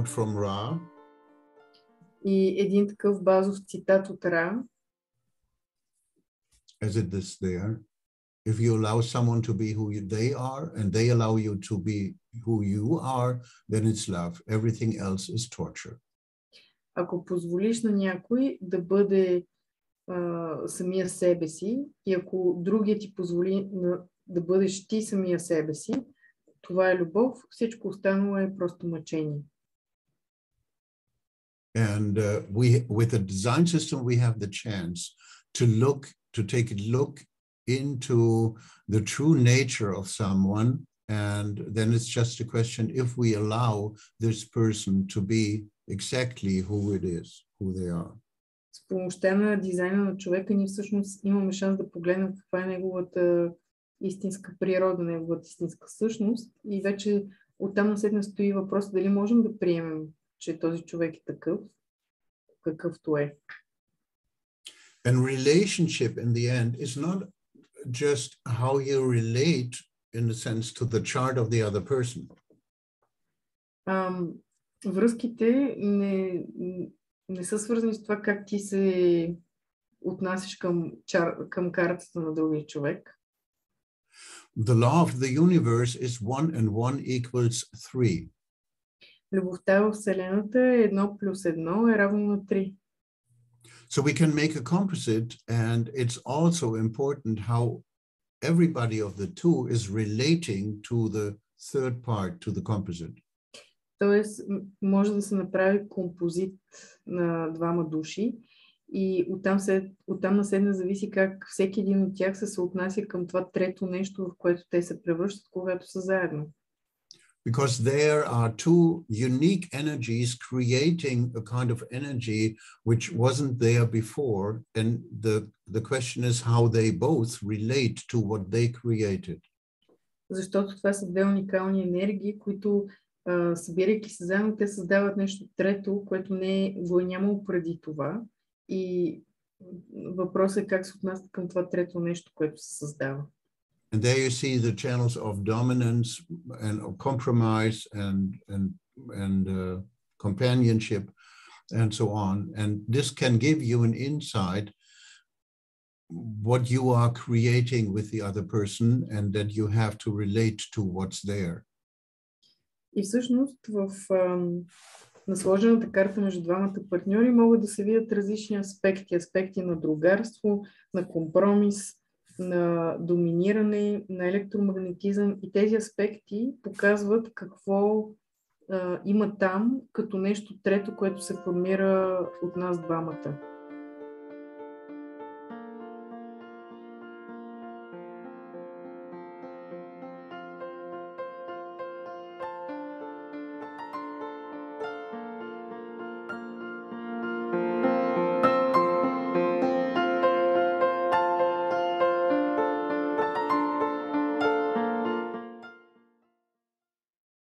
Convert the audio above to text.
quote from Ra. И един такъв базов цитат от Ра. As it is there. If you allow someone to be who they are and they allow you to be who you are, then it's love. Everything else is torture. Ако позволиш на някой да бъде самия себе си и ако другият ти позволи да бъдеш ти самия себе си, това е любов, всичко останало е просто мъчение. And with the design system, we have the chance to take a look into the true nature of someone, and then it's just a question if we allow this person to be exactly who it is, who they are. С помощта на дизайна на човека ние всъщност имаме шанс да погледнем каква е неговата истинска природа, неговата истинска същност и вече оттам насетне стои въпрос дали можем да приемем, че този човек е такъв, какъвто е. And relationship in the end is not just how you relate in the sense to the chart of the other person. Връзките не са свързани с това как ти се отнасяш към картата на другия човек. The law of the universe is 1 and 1 equals 3. Любовта в Вселената е 1 плюс 1 е равно на 3. So we can make a composite, and it's also important how everybody of the two is relating to the third part, to the composite. Тоест, може да се направи композит на двама души и оттам наседне зависи как всеки един от тях се съотнася към това трето нещо, в което те се превръщат, когато са заедно. Because there are two unique energies creating a kind of energy which wasn't there before, and the question is how they both relate to what they created. Защото това са две уникални енергии, които събирайки се заедно, те създават нещо трето, което го е нямало преди това. И въпросът е как се отнасят към това трето нещо, което се създава. And there you see the channels of dominance and of compromise and companionship and so on. And this can give you an insight what you are creating with the other person and that you have to relate to what's there. И всъщност в насложената карта между двамата партньори могат да се видят различни аспекти на другарство, на компромис, на доминиране, на електромагнетизъм и тези аспекти показват какво има там като нещо трето, което се формира от нас двамата.